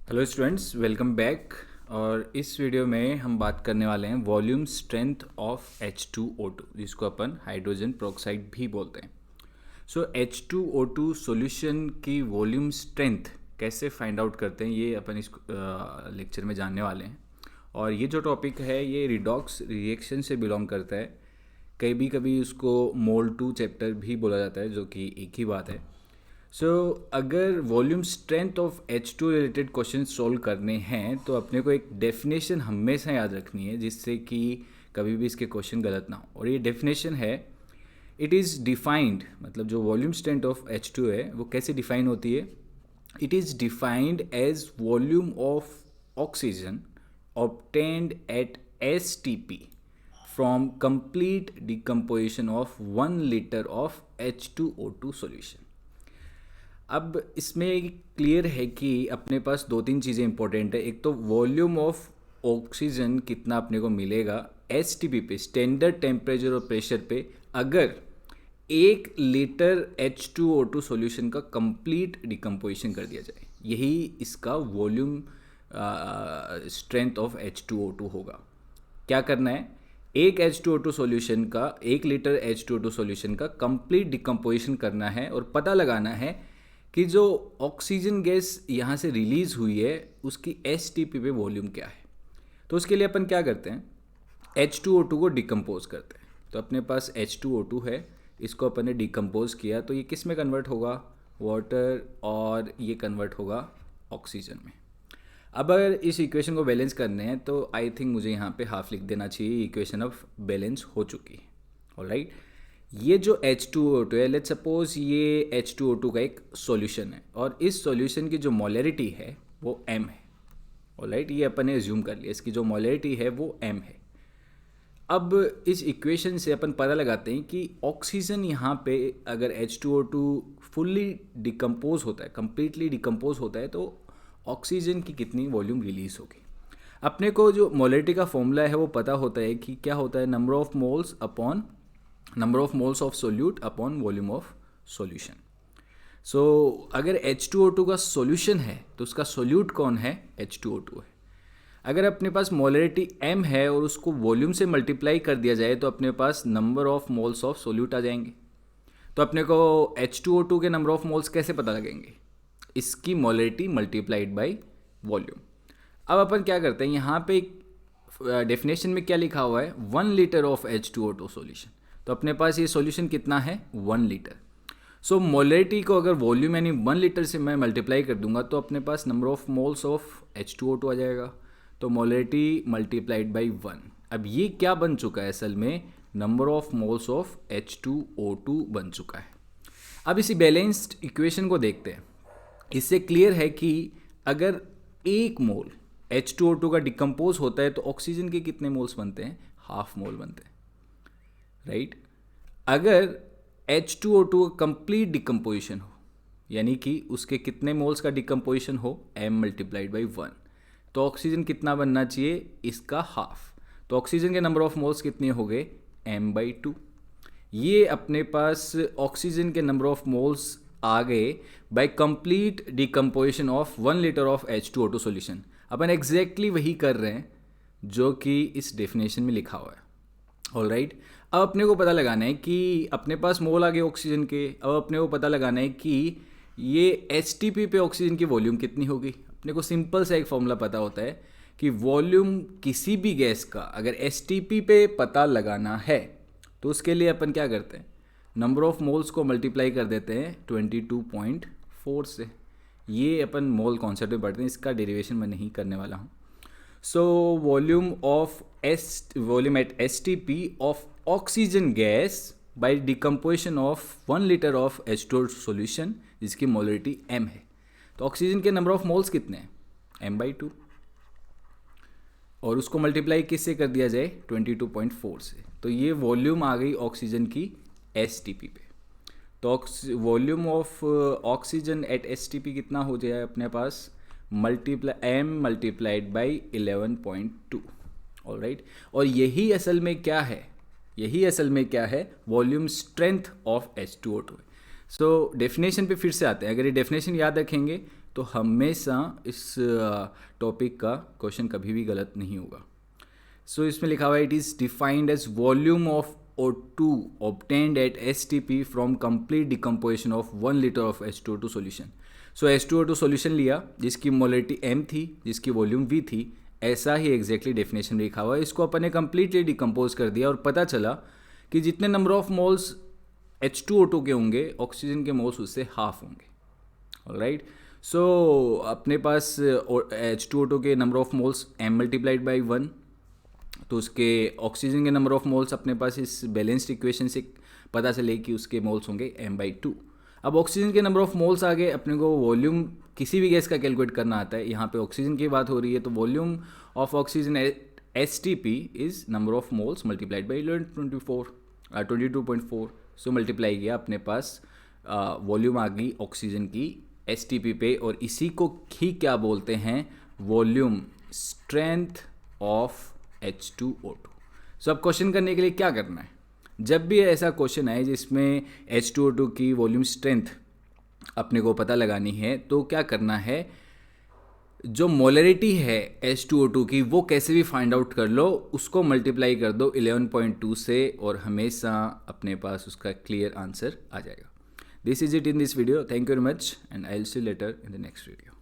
Hello students, welcome back. और इस video में हम बात करने वाले हैं वॉल्यूम स्ट्रेंथ ऑफ H2O2, जिसको अपन हाइड्रोजन पेरोक्साइड भी बोलते हैं। सो H2O2 सॉल्यूशन की वॉल्यूम स्ट्रेंथ कैसे फाइंड आउट करते हैं, ये अपन इस लेक्चर में जानने वाले हैं। और ये जो टॉपिक है ये रिडॉक्स रिएक्शन से बिलोंग करता है। कभी कभी उसको मोल 2 चैप्टर भी बोला जाता है, जो कि एक ही बात है। अगर volume strength of H2 related question solve करने हैं तो अपने को एक डेफिनेशन हमेशा याद रखनी है, जिससे कि कभी भी इसके क्वेश्चन गलत ना हो। और ये डेफिनेशन है, इट इज़ डिफाइंड, मतलब जो वॉल्यूम स्ट्रेंथ ऑफ H2 है वो कैसे डिफाइन होती है। It is defined as volume of oxygen obtained at STP from complete decomposition of 1 liter of H2O2 solution। अब इसमें क्लियर है कि अपने पास दो तीन चीज़ें इंपॉर्टेंट है। एक तो वॉल्यूम ऑफ ऑक्सीजन कितना अपने को मिलेगा STP पे, स्टैंडर्ड टेम्परेचर और प्रेशर पे, अगर 1 लीटर H2O2 सॉल्यूशन का कंप्लीट डिकम्पोजिशन कर दिया जाए। यही इसका वॉल्यूम स्ट्रेंथ ऑफ H2O2 होगा। क्या करना है, एक H2O2 सॉल्यूशन का 1 लीटर H2O2 सॉल्यूशन का कंप्लीट डिकम्पोजिशन करना है और पता लगाना है कि जो ऑक्सीजन गैस यहाँ से रिलीज़ हुई है उसकी STP पे वॉल्यूम क्या है। तो उसके लिए अपन क्या करते हैं, H2O2 को डिकम्पोज करते हैं। तो अपने पास H2O2 है, इसको अपन ने डिकम्पोज किया तो ये किस में कन्वर्ट होगा, वाटर, और ये कन्वर्ट होगा ऑक्सीजन में। अब अगर इस इक्वेशन को बैलेंस करने हैं तो आई थिंक मुझे यहाँ पे हाफ लिख देना चाहिए, इक्वेशन ऑफ बैलेंस हो चुकी है। ऑलराइट, ये जो H2O2 है, लेट्स सपोज ये H2O2 का एक सॉल्यूशन है और इस सॉल्यूशन की जो मोलरिटी है वो M है। ऑलराइट, ये अपन ने एज्यूम कर लिया, इसकी जो मोलरिटी है वो M है। अब इस इक्वेशन से अपन पता लगाते हैं कि ऑक्सीजन यहाँ पे अगर H2O2 फुल्ली डिकम्पोज होता है, कंप्लीटली डिकम्पोज होता है, तो ऑक्सीजन की कितनी वॉल्यूम रिलीज होगी। अपने को जो मोलरिटी का फॉर्मूला है वो पता होता है कि क्या होता है, number of moles upon number of moles of solute upon volume of solution. So अगर H2O2 का सॉल्यूशन है तो उसका सोल्यूट कौन है, H2O2 है। अगर अपने पास मोलरिटी M है और उसको वॉल्यूम से मल्टीप्लाई कर दिया जाए तो अपने पास number of moles of solute आ जाएंगे। तो अपने को H2O2 के नंबर ऑफ मोल्स कैसे पता लगेंगे, इसकी मोलरिटी मल्टीप्लाइड बाय वॉल्यूम। अब अपन क्या करते हैं, यहाँ पे डेफिनेशन में क्या लिखा हुआ है, 1 लीटर ऑफ H2O2 सॉल्यूशन। तो अपने पास ये सॉल्यूशन कितना है, 1 लीटर। सो मोलरिटी को अगर वॉल्यूम यानी 1 लीटर से मैं मल्टीप्लाई कर दूंगा तो अपने पास number of moles of H2O2 आ जाएगा। तो मोलरिटी मल्टीप्लाइड बाई 1। अब ये क्या बन चुका है, असल में number of moles of H2O2 बन चुका है। अब इसी बैलेंस्ड इक्वेशन को देखते हैं। इससे क्लियर है कि अगर 1 मोल H2O2 का डिकम्पोज होता है तो ऑक्सीजन के कितने मोल्स बनते हैं, हाफ मोल बनते हैं, राइट। अगर H2O2 का कंप्लीट डिकम्पोजिशन हो, यानी कि उसके कितने मोल्स का डिकम्पोजिशन हो, M मल्टीप्लाइड बाई 1, तो ऑक्सीजन कितना बनना चाहिए, इसका हाफ। तो ऑक्सीजन के नंबर ऑफ मोल्स कितने हो गए, M/2। ये अपने पास ऑक्सीजन के नंबर ऑफ मोल्स आ गए by complete decomposition of 1 litre of H2O2 solution. अपन एग्जैक्टली वही कर रहे हैं जो कि इस डेफिनेशन में लिखा हुआ है। ऑलराइट, अब अपने को पता लगाना है कि अपने पास मोल आ गए ऑक्सीजन के। अब अपने को पता लगाना है कि ये STP पे ऑक्सीजन की वॉल्यूम कितनी होगी। अपने को सिंपल सा एक फॉर्मूला पता होता है कि वॉल्यूम किसी भी गैस का अगर STP पे पता लगाना है तो उसके लिए अपन क्या करते हैं, नंबर ऑफ मोल्स को मल्टीप्लाई कर देते हैं 22.4 से। ये अपन मोल कॉन्सेप्ट में पढ़ते हैं, इसका डेरिवेशन मैं नहीं करने वाला हूँ। So volume at STP of oxygen gas by decomposition of 1 litre of H2O solution, जिसकी मोलरिटी M है। तो ऑक्सीजन के नंबर ऑफ मोल्स कितने हैं, M/2, और उसको मल्टीप्लाई किससे कर दिया जाए, 22.4 से। तो ये वॉल्यूम आ गई ऑक्सीजन की STP पे। तो volume of oxygen at STP कितना हो जाए अपने पास, M मल्टीप्लाइड बाई 11.2। ऑलराइट, और यही असल में क्या है, volume strength of H2O2। So definition पे फिर से आते हैं। अगर ये डेफिनेशन याद रखेंगे तो हमेशा इस टॉपिक का क्वेश्चन कभी भी गलत नहीं होगा. सो इसमें लिखा हुआ है it is defined as volume of O2 obtained at STP from complete decomposition of 1 liter of H2O2 solution. So H2O2 solution लिया जिसकी मोलरिटी M थी, जिसकी वॉल्यूम V थी. ऐसा ही एग्जैक्टली डेफिनेशन में लिखा हुआ है. इसको अपन ने कम्प्लीटली डिकम्पोज कर दिया और पता चला कि जितने नंबर ऑफ मोल्स H2O2 के होंगे, ऑक्सीजन के मोल्स उससे हाफ होंगे. ऑलराइट. सो अपने पास H2O2 के number of moles M multiplied by 1, तो उसके ऑक्सीजन के नंबर ऑफ मोल्स अपने पास इस बैलेंस्ड इक्वेशन से पता चले कि उसके मोल्स होंगे M/2. अब ऑक्सीजन के नंबर ऑफ मोल्स आ गए. अपने को वॉल्यूम किसी भी गैस का कैलकुलेट करना आता है. यहाँ पे ऑक्सीजन की बात हो रही है तो volume of oxygen STP is number of moles multiplied by 22.4. So multiply किया, अपने पास वॉल्यूम आ गई ऑक्सीजन की STP पे, और इसी को ही क्या बोलते हैं, वॉल्यूम स्ट्रेंथ ऑफ H2O2. सो अब क्वेश्चन करने के लिए क्या करना है, जब भी ऐसा क्वेश्चन आए जिसमें H2O2 की वॉल्यूम स्ट्रेंथ अपने को पता लगानी है, तो क्या करना है, जो मोलरिटी है H2O2 की वो कैसे भी फाइंड आउट कर लो, उसको मल्टीप्लाई कर दो 11.2 से और हमेशा अपने पास उसका क्लियर आंसर आ जाएगा. This is it in this video. Thank you very much and I will see you later in the next video.